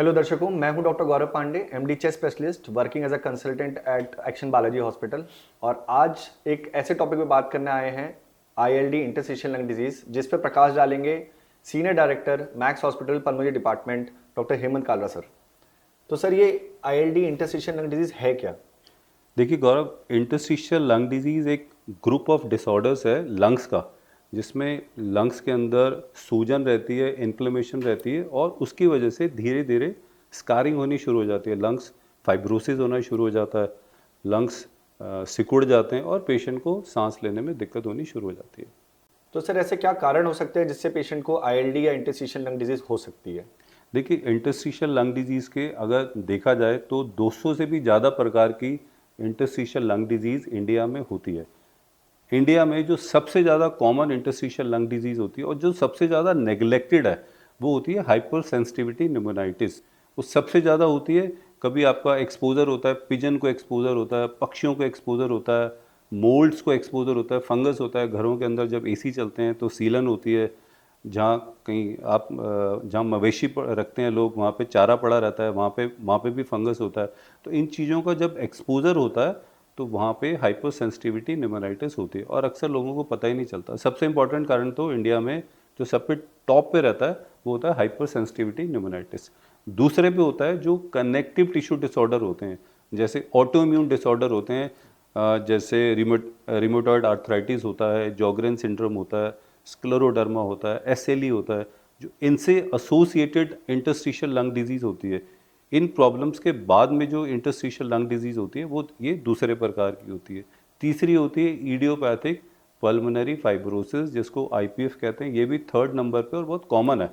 Hello दर्शकों, मैं हूं doctor Gaurav Pandey, MD chest specialist working as a consultant at action Balaji hospital. और आज एक ऐसे टॉपिक पे बात करने आए हैं, आईएलडी इंटरस्टिशियल लंग डिजीज, जिस पे प्रकाश डालेंगे senior director max hospital pulmonary department doctor Hemant Kalra sir. तो सर, ये आईएलडी इंटरस्टिशियल लंग डिजीज है क्या? देखिए गौरव, इंटरस्टिशियल लंग डिजीज़ एक ग्रुप ऑफ डिसऑर्डर्स है लंग्स का, जिसमें लंग्स के अंदर सूजन रहती है, इन्फ्लेमेशन रहती है और उसकी वजह से धीरे धीरे स्कारिंग होनी शुरू हो जाती है। लंग्स फाइब्रोसिस होना शुरू हो जाता है, लंग्स सिकुड़ जाते हैं और पेशेंट को सांस लेने में दिक्कत होनी शुरू हो जाती है। तो सर, ऐसे क्या कारण हो सकते हैं जिससे पेशेंट को आईएलडी या इंटरस्टिशियल लंग डिजीज हो सकती है? देखिए, इंटरस्टिशियल लंग डिजीज़ के अगर देखा जाए तो 200 से भी ज़्यादा प्रकार की इंटरस्टिशियल लंग डिजीज़ इंडिया में होती है। इंडिया में जो सबसे ज़्यादा कॉमन इंटरस्टिशियल लंग डिजीज़ होती है और जो सबसे ज़्यादा नेग्लेक्टेड है, वो होती है हाइपर सेंसिटिविटी न्यूमोनाइटिस। वो सबसे ज़्यादा होती है। कभी आपका एक्सपोजर होता है, पिजन को एक्सपोजर होता है, पक्षियों को एक्सपोजर होता है, मोल्ड्स को एक्सपोजर होता है, फंगस होता है। घरों के अंदर जब एसी चलते हैं तो सीलन होती है। जहाँ कहीं आप जहाँ मवेशी रखते हैं लोग, वहाँ पे चारा पड़ा रहता है, वहाँ पे भी फंगस होता है। तो इन चीज़ों का जब एक्सपोजर होता है तो वहाँ पे हाइपर सेंसिटिविटी न्यूमोनाइटिस होती है और अक्सर लोगों को पता ही नहीं चलता। सबसे इंपॉर्टेंट कारण तो इंडिया में जो सब पे टॉप पे रहता है वो होता है हाइपर सेंसिटिविटी न्यूमोनाइटिस। दूसरे पे होता है जो कनेक्टिव टिश्यू डिसऑर्डर होते हैं, जैसे ऑटो इम्यून डिसऑर्डर होते हैं, जैसे रिमोटॉइड आर्थराइटिस होता है, जॉगरेन सिंड्रोम होता है, स्क्लेरोडर्मा होता है, एसएलई होता है। जो इनसे एसोसिएटेड इंटरस्टिशियल लंग डिजीज़ होती है, इन प्रॉब्लम्स के बाद में जो इंटरस्टिशियल लंग डिजीज़ होती है वो ये दूसरे प्रकार की होती है। तीसरी होती है इडियोपैथिक पल्मोनरी फाइब्रोसिस, जिसको आईपीएफ कहते हैं। ये भी थर्ड नंबर पे और बहुत कॉमन है।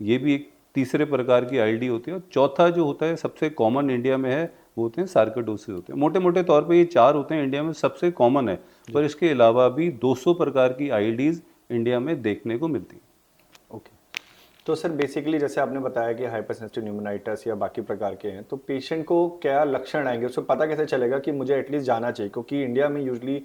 ये भी एक तीसरे प्रकार की आईएलडी होती है। और चौथा जो होता है सबसे कॉमन इंडिया में है, वो होते हैं सार्कोइडोसिस होते हैं। मोटे मोटे तौर पे ये चार होते हैं, इंडिया में सबसे कॉमन है। पर इसके अलावा भी 200 प्रकार की आईएलडीज इंडिया में देखने को मिलती हैं। ओके। तो सर, बेसिकली जैसे आपने बताया कि हाइपर सेंसिटिव न्यूमोनाइटिस या बाकी प्रकार के हैं, तो पेशेंट को क्या लक्षण आएंगे, उसको पता कैसे चलेगा कि मुझे एटलीस्ट जाना चाहिए? क्योंकि इंडिया में यूजली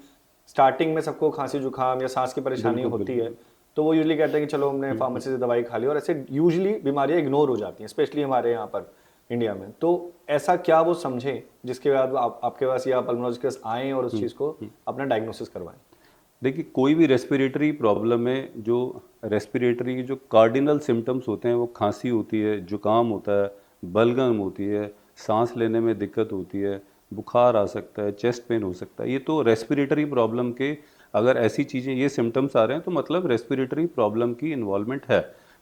स्टार्टिंग में सबको खांसी जुकाम या सांस की परेशानी बिल्कुल होती है, बिल्कुल। तो वो यूजली कहते हैं कि चलो हमने फार्मेसी से दवाई खा ली, और ऐसे यूजली बीमारियां इग्नोर हो जाती हैं, स्पेशली हमारे यहाँ पर इंडिया में। तो ऐसा क्या वो समझें जिसके बाद आपके पास या पल्मोनोलॉजिस्ट आएँ और उस चीज़ को अपना डायग्नोसिस करवाएं? देखिए, कोई भी रेस्पिरेटरी प्रॉब्लम में जो रेस्पिरेटरी के जो कार्डिनल सिम्टम्स होते हैं, वो खांसी होती है, जुकाम होता है, बलगम होती है, सांस लेने में दिक्कत होती है, बुखार आ सकता है, चेस्ट पेन हो सकता है। ये तो रेस्पिरेटरी प्रॉब्लम के अगर ऐसी चीज़ें, ये सिम्टम्स आ रहे हैं तो मतलब रेस्पिरेटरी प्रॉब्लम की इन्वॉल्वमेंट है।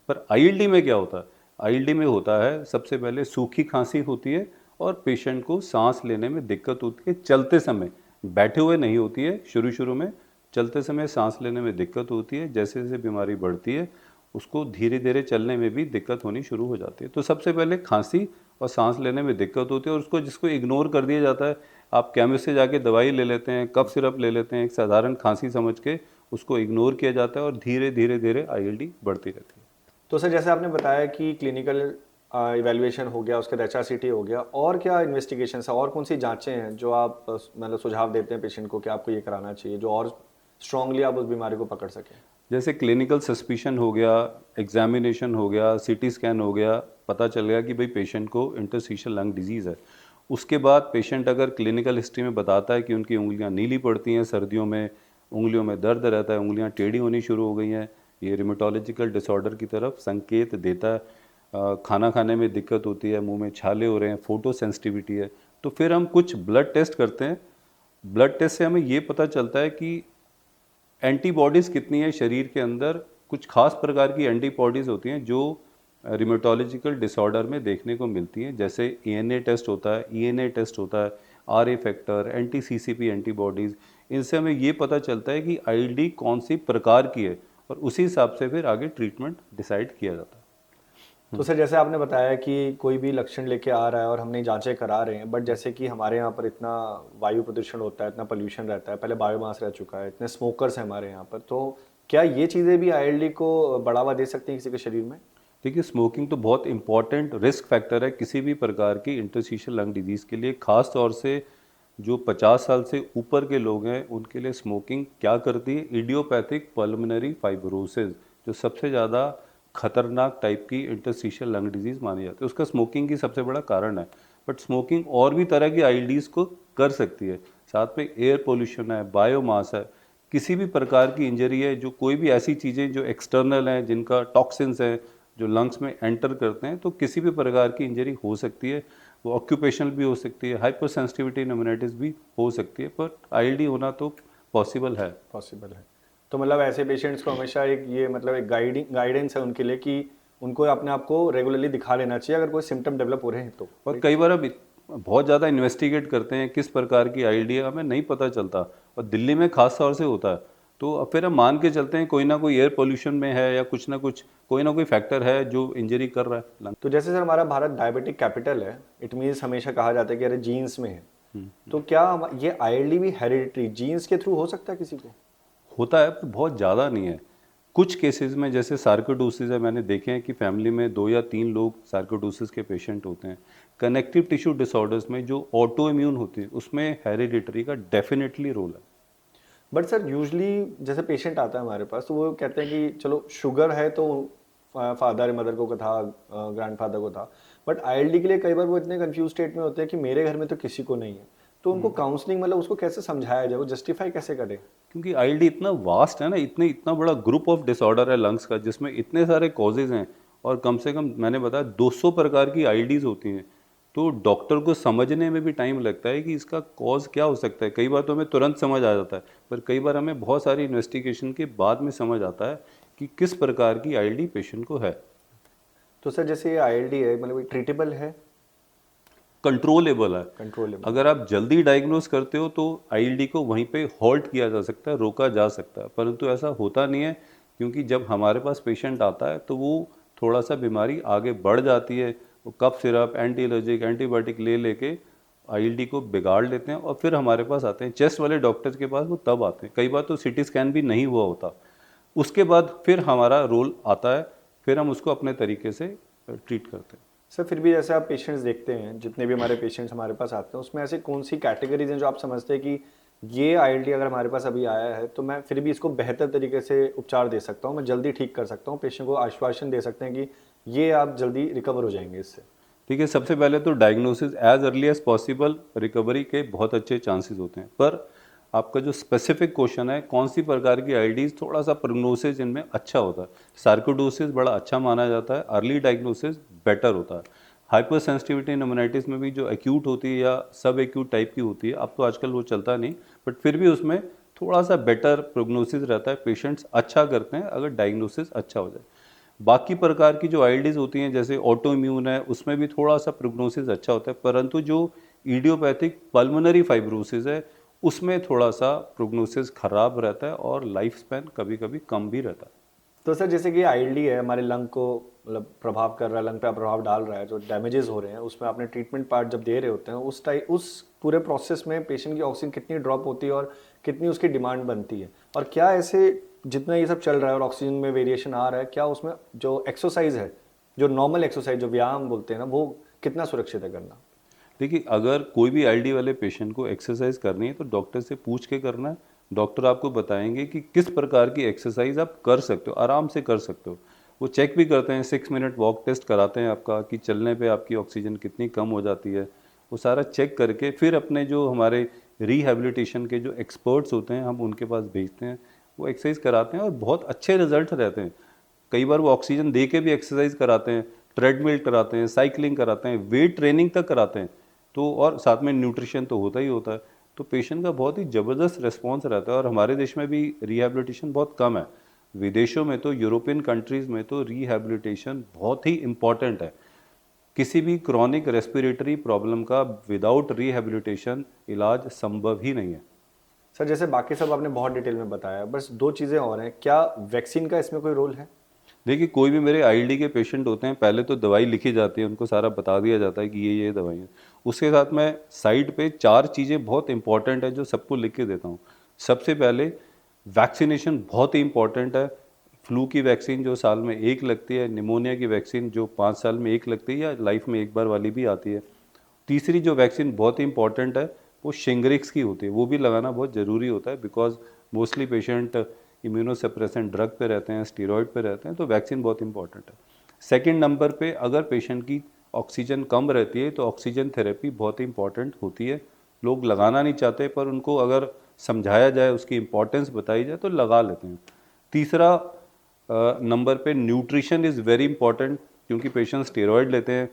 पर आईएलडी में क्या होता है? आईएलडी में होता है सबसे पहले सूखी खांसी होती है और पेशेंट को सांस लेने में दिक्कत होती है चलते समय, बैठे हुए नहीं होती है। शुरू शुरू में चलते समय सांस लेने में दिक्कत होती है। जैसे जैसे बीमारी बढ़ती है उसको धीरे धीरे चलने में भी दिक्कत होनी शुरू हो जाती है। तो सबसे पहले खांसी और सांस लेने में दिक्कत होती है और उसको जिसको इग्नोर कर दिया जाता है। आप केमिस्ट से जाके दवाई ले लेते हैं, कफ सिरप ले लेते हैं, एक साधारण खांसी समझ के उसको इग्नोर किया जाता है और धीरे धीरे धीरे आईएलडी बढ़ती रहती है। तो सर, जैसे आपने बताया कि क्लिनिकल इवैल्यूएशन हो गया, उसके बाद एचआरसीटी हो गया, और क्या इन्वेस्टिगेशन है, और कौन सी जांचें हैं जो आप मतलब सुझाव देते हैं पेशेंट को कि आपको ये कराना चाहिए, जो और स्ट्रांगली आप उस बीमारी को पकड़ सकें? जैसे क्लिनिकल सस्पिशन हो गया, एग्जामिनेशन हो गया, सीटी स्कैन हो गया, पता चल गया कि भाई पेशेंट को इंटरस्टिशियल लंग डिजीज़ है। उसके बाद पेशेंट अगर क्लिनिकल हिस्ट्री में बताता है कि उनकी उंगलियां नीली पड़ती हैं सर्दियों में, उंगलियों में दर्द रहता है, उंगलियां टेढ़ी होनी शुरू हो गई हैं, ये रिमेटोलॉजिकल डिसऑर्डर की तरफ संकेत देता है। खाना खाने में दिक्कत होती है, मुंह में छाले हो रहे हैं, फोटो सेंसिटिविटी है, तो फिर हम कुछ ब्लड टेस्ट करते हैं। ब्लड टेस्ट से हमें ये पता चलता है कि एंटीबॉडीज़ कितनी है शरीर के अंदर। कुछ खास प्रकार की एंटीबॉडीज़ होती हैं जो रिमेटोलॉजिकल डिसऑर्डर में देखने को मिलती हैं। जैसे एएनए टेस्ट होता है, ईएनए टेस्ट होता है, RA factor, anti CCP antibodies. इनसे हमें ये पता चलता है कि आईएलडी कौन सी प्रकार की है और उसी हिसाब से फिर आगे ट्रीटमेंट डिसाइड किया जाता है। तो सर, जैसे आपने बताया कि कोई भी लक्षण लेके आ रहा है और हमने जांचें करा रहे हैं, बट जैसे कि हमारे यहाँ पर इतना वायु प्रदूषण होता है, इतना पोल्यूशन रहता है, पहले बायोमास रह चुका है, इतने स्मोकर्स हैं हमारे यहाँ पर, तो क्या ये चीज़ें भी आईएलडी को बढ़ावा दे सकती हैं किसी के शरीर में? देखिए, स्मोकिंग तो बहुत इंपॉर्टेंट रिस्क फैक्टर है किसी भी प्रकार की इंटरस्टिशियल लंग डिजीज़ के लिए। खास तौर से जो 50 साल से ऊपर के लोग हैं उनके लिए स्मोकिंग क्या करती है, इडियोपैथिक पल्मोनरी फाइब्रोसिस जो सबसे ज़्यादा खतरनाक टाइप की इंटरस्टिशियल लंग डिजीज़ मानी जाती है। उसका स्मोकिंग की सबसे बड़ा कारण है, बट स्मोकिंग और भी तरह की आईएलडीज़ को कर सकती है। साथ में एयर पोल्यूशन है, बायोमास है, किसी भी प्रकार की इंजरी है, जो कोई भी ऐसी चीज़ें जो एक्सटर्नल हैं, जिनका टॉक्सिन्स हैं, जो लंग्स में एंटर करते हैं, तो किसी भी प्रकार की इंजरी हो सकती है। वो ऑक्यूपेशनल भी हो सकती है, हाइपर सेंसिटिविटी निमोनाइटिस भी हो सकती है, पर आईएलडी होना तो पॉसिबल है। पॉसिबल है। तो मतलब ऐसे पेशेंट्स को हमेशा एक ये मतलब एक गाइडेंस है उनके लिए कि उनको अपने आप को रेगुलरली दिखा लेना चाहिए अगर कोई सिम्टम डेवलप हो रहे हैं तो। और कई बार अब बहुत ज़्यादा इन्वेस्टिगेट करते हैं किस प्रकार की आईएलडी है, हमें नहीं पता चलता, और दिल्ली में खास तौर से होता है। तो अब फिर हम मान के चलते हैं कोई ना कोई एयर पोल्यूशन में है, या कुछ ना कुछ कोई ना कोई फैक्टर है जो इंजरी कर रहा है लंग। तो जैसे सर हमारा भारत डायबिटिक कैपिटल है, इट मीन्स हमेशा कहा जाता है कि अरे जीन्स में है, तो क्या ये आईएलडी भी हेरिडिटरी जीन्स के थ्रू हो सकता है किसी को? होता है, पर बहुत ज़्यादा नहीं है। कुछ केसेस में जैसे सार्कोडोसिस है, मैंने देखे हैं कि फैमिली में 2 या 3 लोग सार्कोडोसिस के पेशेंट होते हैं। कनेक्टिव टिश्यू डिसऑर्डर्स में जो ऑटो इम्यून होती है, उसमें हेरिडिटरी का डेफिनेटली रोल है। बट सर यूजली जैसे पेशेंट आता है हमारे पास तो वो कहते हैं कि चलो शुगर है तो फादर मदर को था, ग्रैंडफादर को था, बट आईएलडी के लिए कई बार वो इतने कंफ्यूज स्टेट में होते हैं कि मेरे घर में तो किसी को नहीं है। तो उनको काउंसलिंग मतलब उसको कैसे समझाया जाए, वो जस्टिफाई कैसे करे? क्योंकि आईएलडी इतना वास्ट है ना, इतना बड़ा ग्रुप ऑफ डिसऑर्डर है लंग्स का, जिसमें इतने सारे कॉजेज हैं, और कम से कम मैंने बताया 200 प्रकार की आईएलडीज होती हैं। तो डॉक्टर को समझने में भी टाइम लगता है कि इसका कॉज क्या हो सकता है। कई बार तो हमें तुरंत समझ आ जाता है, पर कई बार हमें बहुत सारी इन्वेस्टिगेशन के बाद में समझ आता है कि किस प्रकार की आईएलडी पेशेंट को है। तो सर जैसे ये आईएलडी है मतलब ट्रीटेबल है? कंट्रोलेबल है। कंट्रोलेबल? अगर आप जल्दी डायग्नोस करते हो तो आईएलडी को वहीं पे हॉल्ट किया जा सकता है, रोका जा सकता है, परंतु ऐसा होता नहीं है, क्योंकि जब हमारे पास पेशेंट आता है तो वो थोड़ा सा बीमारी आगे बढ़ जाती है। वो cough syrup, anti allergic, antibiotic ले लेके आईएलडी को बिगाड़ लेते हैं, और फिर हमारे पास आते हैं। चेस्ट वाले डॉक्टर्स के पास वो तब आते हैं, कई बार तो सीटी स्कैन भी नहीं हुआ होता, उसके बाद फिर हमारा रोल आता है, फिर हम उसको अपने तरीके से ट्रीट करते हैं। सर फिर भी जैसे आप पेशेंट्स देखते हैं, जितने भी हमारे पेशेंट्स हमारे पास आते हैं उसमें ऐसी कौन सी कैटेगरीज हैं जो आप समझते हैं कि ये आईएलडी अगर हमारे पास अभी आया है तो मैं फिर भी इसको बेहतर तरीके से उपचार दे सकता हूँ, मैं जल्दी ठीक कर सकता हूँ, पेशेंट को आश्वासन दे सकते हैं कि ये आप जल्दी रिकवर हो जाएंगे इससे? ठीक है, सबसे पहले तो diagnosis as early as possible, recovery के बहुत अच्छे चांसेस होते हैं। पर आपका जो स्पेसिफिक क्वेश्चन है, कौन सी प्रकार की आईडीज थोड़ा सा प्रोग्नोसिस इनमें अच्छा होता है। सार्कोडोसिस बड़ा अच्छा माना जाता है, अर्ली डायग्नोसिस बेटर होता है। हाइपर सेंसिटिविटी निमोनाइटिस में भी जो एक्यूट होती है या सब एक्यूट टाइप की होती है, अब तो आजकल वो चलता नहीं, बट फिर भी उसमें थोड़ा सा बेटर प्रोग्नोसिस रहता है, पेशेंट्स अच्छा करते हैं अगर डायग्नोसिस अच्छा हो जाए। बाकी प्रकार की जो आईएलडीज होती हैं जैसे ऑटो इम्यून है, उसमें भी थोड़ा सा प्रोग्नोसिस अच्छा होता है, परंतु जो इडियोपैथिक पल्मोनरी फाइब्रोसिस है उसमें थोड़ा सा प्रोग्नोसिस खराब रहता है, और लाइफ स्पैन कभी कभी कम भी रहता है। तो सर जैसे कि आईएलडी है हमारे लंग को मतलब प्रभाव कर रहा है, लंग पे प्रभाव डाल रहा है, जो डैमेजेस हो रहे हैं उसमें आपने ट्रीटमेंट पार्ट जब दे रहे होते हैं उस पूरे प्रोसेस में पेशेंट की ऑक्सीजन कितनी ड्रॉप होती है और कितनी उसकी डिमांड बनती है, और क्या ऐसे जितना ये सब चल रहा है और ऑक्सीजन में वेरिएशन आ रहा है, क्या उसमें जो एक्सरसाइज है, जो नॉर्मल एक्सरसाइज जो व्यायाम बोलते हैं ना, वो कितना सुरक्षित है करना? देखिए, अगर कोई भी आईएलडी वाले पेशेंट को एक्सरसाइज करनी है तो डॉक्टर से पूछ के करना है। डॉक्टर आपको बताएंगे कि किस प्रकार की एक्सरसाइज आप कर सकते हो, आराम से कर सकते हो। वो चेक भी करते हैं, 6 मिनट वॉक टेस्ट कराते हैं आपका, कि चलने पे आपकी ऑक्सीजन कितनी कम हो जाती है। वो सारा चेक करके फिर अपने जो हमारे रिहैबिलिटेशन के जो एक्सपर्ट्स होते हैं, हम उनके पास भेजते हैं, वो एक्सरसाइज कराते हैं और बहुत अच्छे रिजल्ट रहते हैं। कई बार वो ऑक्सीजन दे के भी एक्सरसाइज कराते हैं, ट्रेडमिल कराते हैं, साइकिलिंग कराते हैं, वेट ट्रेनिंग तक कराते हैं। तो और साथ में न्यूट्रिशन तो होता ही होता है। तो पेशेंट का बहुत ही ज़बरदस्त रिस्पॉन्स रहता है, और हमारे देश में भी रिहैबिलिटेशन बहुत कम है। विदेशों में तो, यूरोपियन कंट्रीज़ में तो रिहैबिलिटेशन बहुत ही इम्पॉर्टेंट है। किसी भी क्रॉनिक रेस्पिरेटरी प्रॉब्लम का विदाउट रिहैबिलिटेशन इलाज संभव ही नहीं है। सर जैसे बाकी सब आपने बहुत डिटेल में बताया, बस दो चीज़ें और हैं, क्या वैक्सीन का इसमें कोई रोल है? देखिए, कोई भी मेरे आईएलडी के पेशेंट होते हैं, पहले तो दवाई लिखी जाती है, उनको सारा बता दिया जाता है कि ये दवाई है। उसके साथ मैं साइड पे 4 चीज़ें बहुत इंपॉर्टेंट है जो सबको लिख के देता हूँ। सबसे पहले वैक्सीनेशन बहुत ही इंपॉर्टेंट है। फ्लू की वैक्सीन जो साल में 1 लगती है, निमोनिया की वैक्सीन जो 5 साल में 1 लगती है या लाइफ में 1 बार वाली भी आती है। तीसरी जो वैक्सीन बहुत ही इंपॉर्टेंट है वो शिंग्रिक्स की होती है, वो भी लगाना बहुत ज़रूरी होता है, because mostly patient immunosuppressant drug पे रहते हैं, स्टीरॉयड पे रहते हैं, तो वैक्सीन बहुत इंपॉर्टेंट है। सेकंड नंबर पे अगर पेशेंट की ऑक्सीजन कम रहती है तो ऑक्सीजन थेरेपी बहुत ही इंपॉर्टेंट होती है। लोग लगाना नहीं चाहते, पर उनको अगर समझाया जाए, उसकी इम्पोर्टेंस बताई जाए तो लगा लेते हैं। तीसरा नंबर पे न्यूट्रिशन इज़ वेरी इंपॉर्टेंट, क्योंकि पेशेंट स्टेरॉयड लेते हैं,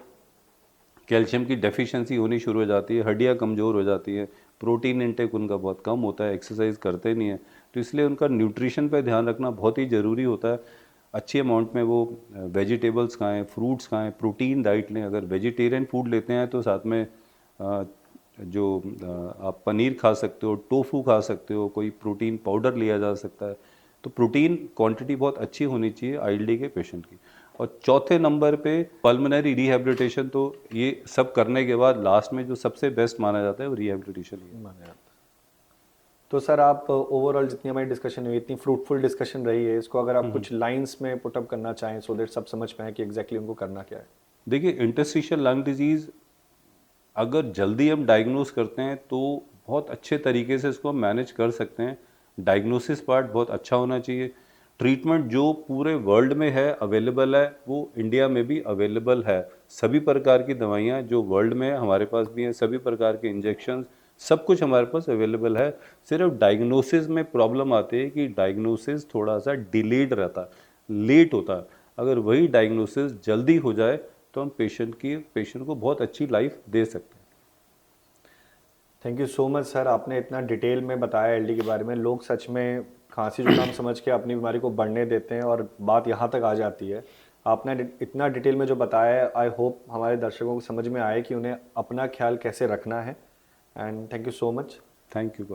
कैल्शियम की डेफिशिएंसी होनी शुरू हो जाती है, हड्डियाँ कमज़ोर हो जाती है, प्रोटीन इंटेक उनका बहुत कम होता है, एक्सरसाइज करते नहीं है, तो इसलिए उनका न्यूट्रिशन पे ध्यान रखना बहुत ही ज़रूरी होता है। अच्छी अमाउंट में वो वेजिटेबल्स खाएं, फ्रूट्स खाएं, प्रोटीन डाइट लें। अगर वेजिटेरियन फूड लेते हैं तो साथ में आप पनीर खा सकते हो, टोफू खा सकते हो, कोई प्रोटीन पाउडर लिया जा सकता है। तो प्रोटीन क्वांटिटी बहुत अच्छी होनी चाहिए आईएलडी के पेशेंट की। और चौथे नंबर पे पल्मोनरी रिहैबिलिटेशन, तो ये सब करने के बाद लास्ट में जो सबसे बेस्ट माना जाता है वो रिहैबिलिटेशन ही है। माना जाता है। तो सर आप ओवरऑल जितनी हमारी डिस्कशन हुई, इतनी फ्रूटफुल डिस्कशन रही है, इसको अगर आप कुछ लाइंस में पुटअप करना चाहें सो दैट सब समझ पाएं कि एग्जैक्टली उनको करना क्या है। देखिए, इंटरस्टिशियल लंग डिजीज़ अगर जल्दी हम डायग्नोस करते हैं तो बहुत अच्छे तरीके से इसको हम मैनेज कर सकते हैं। डायग्नोसिस पार्ट बहुत अच्छा होना चाहिए। ट्रीटमेंट जो पूरे वर्ल्ड में है, अवेलेबल है, वो इंडिया में भी अवेलेबल है। सभी प्रकार की दवाइयाँ जो वर्ल्ड में है हमारे पास भी हैं, सभी प्रकार के इंजेक्शन, सब कुछ हमारे पास अवेलेबल है। सिर्फ डायग्नोसिस में प्रॉब्लम आती है कि डायग्नोसिस थोड़ा सा डिलेड रहता है, लेट होता है। अगर वही डायग्नोसिस जल्दी हो जाए तो हम पेशेंट को बहुत अच्छी लाइफ दे सकते हैं। Thank you so much sir, आपने इतना डिटेल में बताया एलडी के बारे में। लोग सच में खांसी जुकाम समझ के अपनी बीमारी को बढ़ने देते हैं और बात यहाँ तक आ जाती है। आपने इतना डिटेल में जो बताया है, आई होप हमारे दर्शकों को समझ में आए कि उन्हें अपना ख्याल कैसे रखना है। And thank you so much. Thank you.